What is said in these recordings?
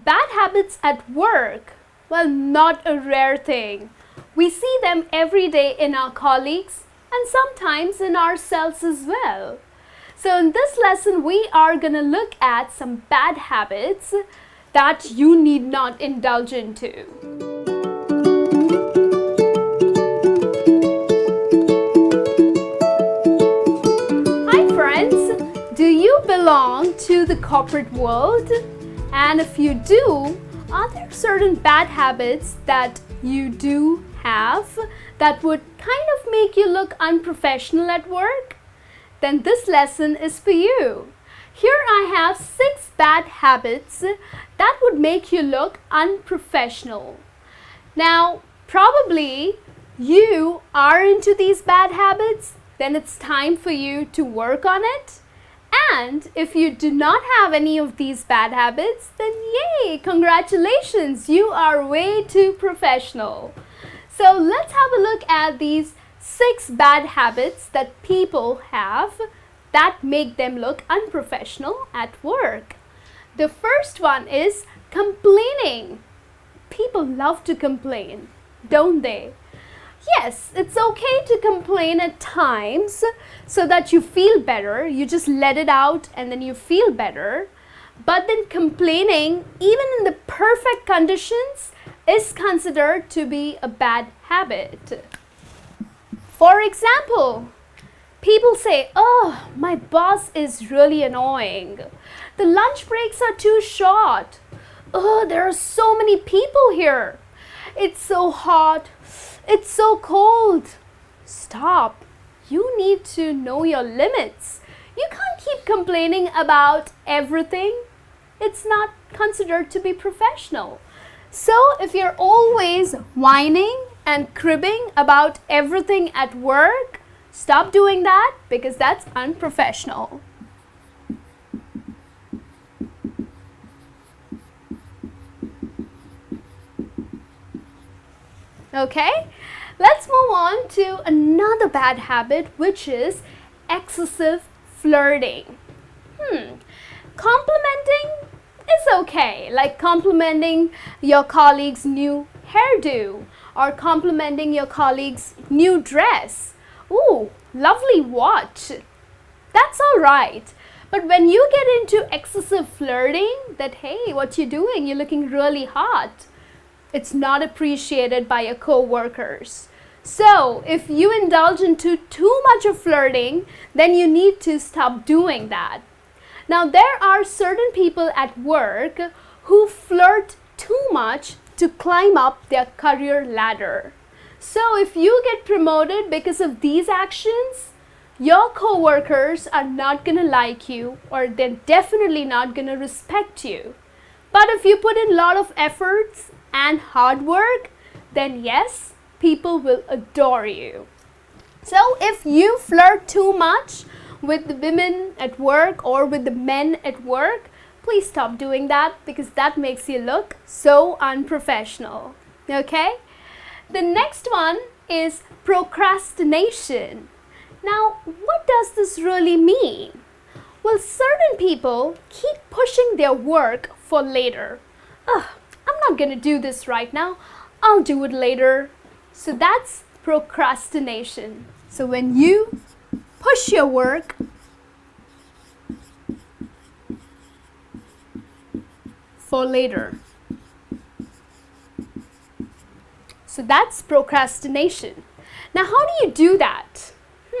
Bad habits at work, well, not a rare thing. We see them every day in our colleagues and sometimes in ourselves as well. So in this lesson, we are going to look at some bad habits that you need not indulge into. Hi friends, do you belong to the corporate world? And if you do, are there certain bad habits that you do have that would kind of make you look unprofessional at work? Then this lesson is for you. Here I have 6 bad habits that would make you look unprofessional. Now, probably you are into these bad habits, then it's time for you to work on it. And if you do not have any of these bad habits, then yay, congratulations, you are way too professional. So let's have a look at these 6 bad habits that people have that make them look unprofessional at work. The first one is complaining. People love to complain, don't they? Yes, it's okay to complain at times so that you feel better. You just let it out and then you feel better. But then complaining, even in the perfect conditions, is considered to be a bad habit. For example, people say, "Oh, my boss is really annoying. The lunch breaks are too short. Oh, there are so many people here. It's so hot. It's so cold." Stop. You need to know your limits. You can't keep complaining about everything. It's not considered to be professional. So if you're always whining and cribbing about everything at work, stop doing that because that's unprofessional. Okay, let's move on to another bad habit, which is excessive flirting. Complimenting is okay, like complimenting your colleague's new hairdo or complimenting your colleague's new dress. Ooh, lovely watch. That's all right. But when you get into excessive flirting, that hey, what you doing? You're looking really hot. It's not appreciated by your co-workers. So if you indulge into too much of flirting, then you need to stop doing that. Now there are certain people at work who flirt too much to climb up their career ladder. So if you get promoted because of these actions, your co-workers are not going to like you, or they're definitely not going to respect you. But if you put in a lot of efforts and hard work, then yes, people will adore you. So if you flirt too much with the women at work or with the men at work, please stop doing that because that makes you look so unprofessional. Okay? The next one is procrastination. Now, what does this really mean? Well, certain people keep pushing their work for later. I'm not going to do this right now. I'll do it later. So that's procrastination. So when you push your work for later. So that's procrastination. Now, how do you do that?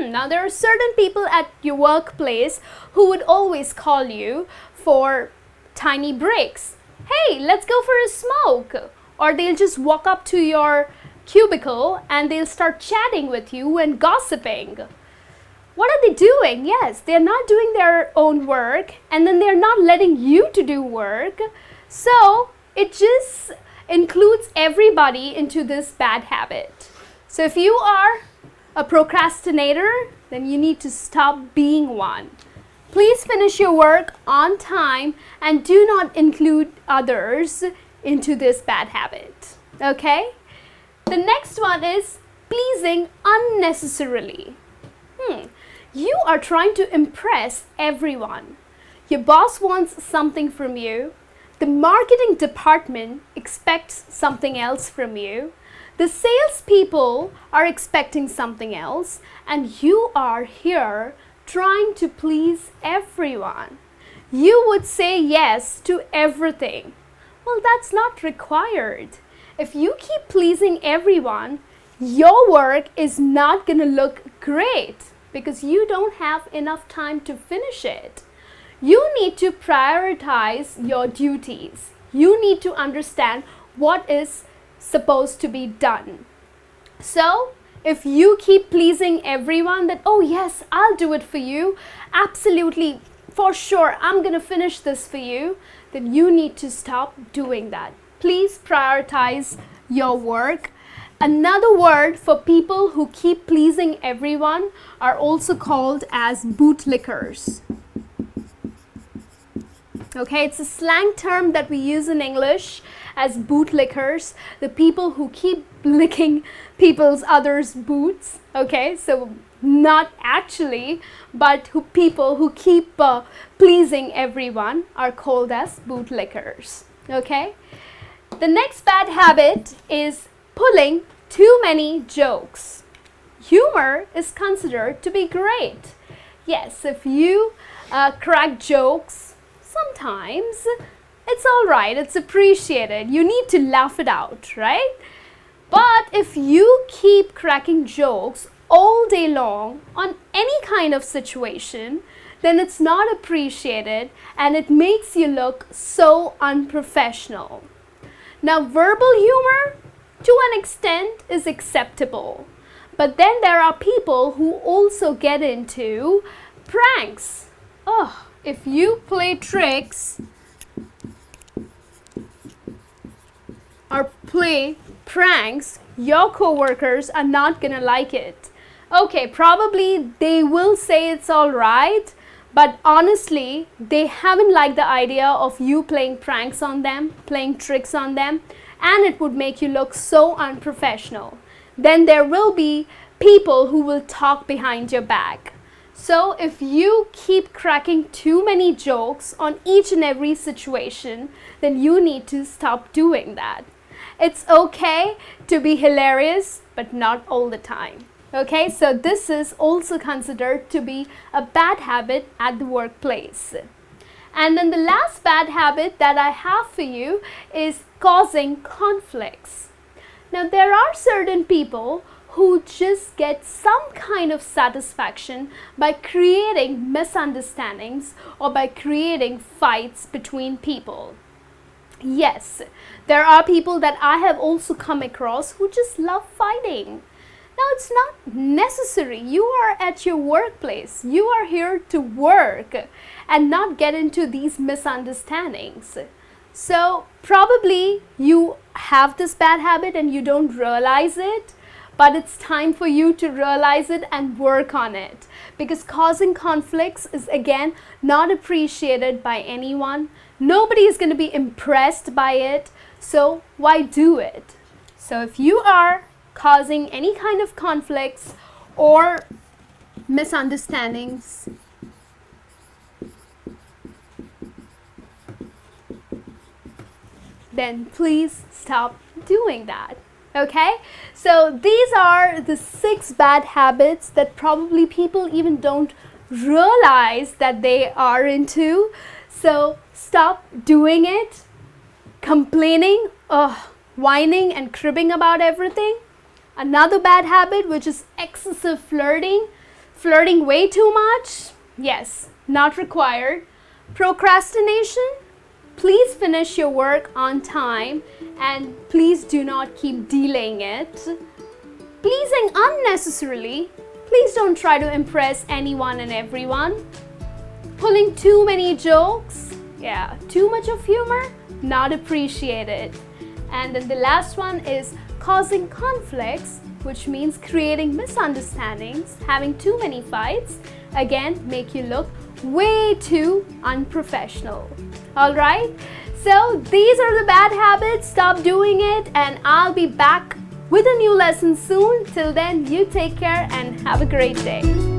Now, there are certain people at your workplace who would always call you for tiny breaks. Hey, let's go for a smoke. Or they'll just walk up to your cubicle and they'll start chatting with you and gossiping. What are they doing? Yes, they're not doing their own work and then they're not letting you to do work. So it just includes everybody into this bad habit. So if you are a procrastinator, then you need to stop being one. Please finish your work on time and do not include others into this bad habit. Okay? The next one is pleasing unnecessarily. You are trying to impress everyone. Your boss wants something from you. The the marketing department expects something else from you. The salespeople are expecting something else, and you are here trying to please everyone. You would say yes to everything. Well, that's not required. If you keep pleasing everyone, your work is not going to look great because you don't have enough time to finish it. You need to prioritize your duties. You need to understand what is supposed to be done. So, if you keep pleasing everyone that, oh yes, I'll do it for you, absolutely, for sure, I'm going to finish this for you, then you need to stop doing that. Please prioritize your work. Another word for people who keep pleasing everyone are also called as bootlickers. Okay, it's a slang term that we use in English as bootlickers, the people who keep licking others' boots. Okay, so not actually, but people who keep pleasing everyone are called as bootlickers. Okay, the next bad habit is pulling too many jokes. Humor is considered to be great. Yes, if you crack jokes, sometimes it's all right, it's appreciated. You need to laugh it out, right? But if you keep cracking jokes all day long on any kind of situation, then it's not appreciated and it makes you look so unprofessional. Now, verbal humor, to an extent, is acceptable. But then there are people who also get into pranks. Oh, if you play tricks or play pranks, your coworkers are not gonna like it. Okay, probably they will say it's all right, but honestly, they haven't liked the idea of you playing pranks on them, playing tricks on them, and it would make you look so unprofessional. Then there will be people who will talk behind your back. So if you keep cracking too many jokes on each and every situation, then you need to stop doing that. It's okay to be hilarious, but not all the time. Okay, so this is also considered to be a bad habit at the workplace. And then the last bad habit that I have for you is causing conflicts. Now, there are certain people who just get some kind of satisfaction by creating misunderstandings or by creating fights between people. Yes, there are people that I have also come across who just love fighting. Now, it's not necessary. You are at your workplace. You are here to work and not get into these misunderstandings. So, probably you have this bad habit and you don't realize it, but it's time for you to realize it and work on it, because causing conflicts is, again, not appreciated by anyone. Nobody is going to be impressed by it, so why do it? So if you are causing any kind of conflicts or misunderstandings, then please stop doing that. Okay, so these are the 6 bad habits that probably people even don't realize that they are into. So stop doing it, complaining, whining and cribbing about everything. Another bad habit, which is excessive flirting, flirting way too much. Yes, not required. Procrastination. Please finish your work on time and please do not keep delaying it. Pleasing unnecessarily. Please don't try to impress anyone and everyone. Pulling too many jokes. Yeah, too much of humor, not appreciated. And then the last one is causing conflicts, which means creating misunderstandings, having too many fights. Again, make you look way too unprofessional. All right, so these are the bad habits. Stop doing it, and I'll be back with a new lesson soon. Till then, you take care and have a great day.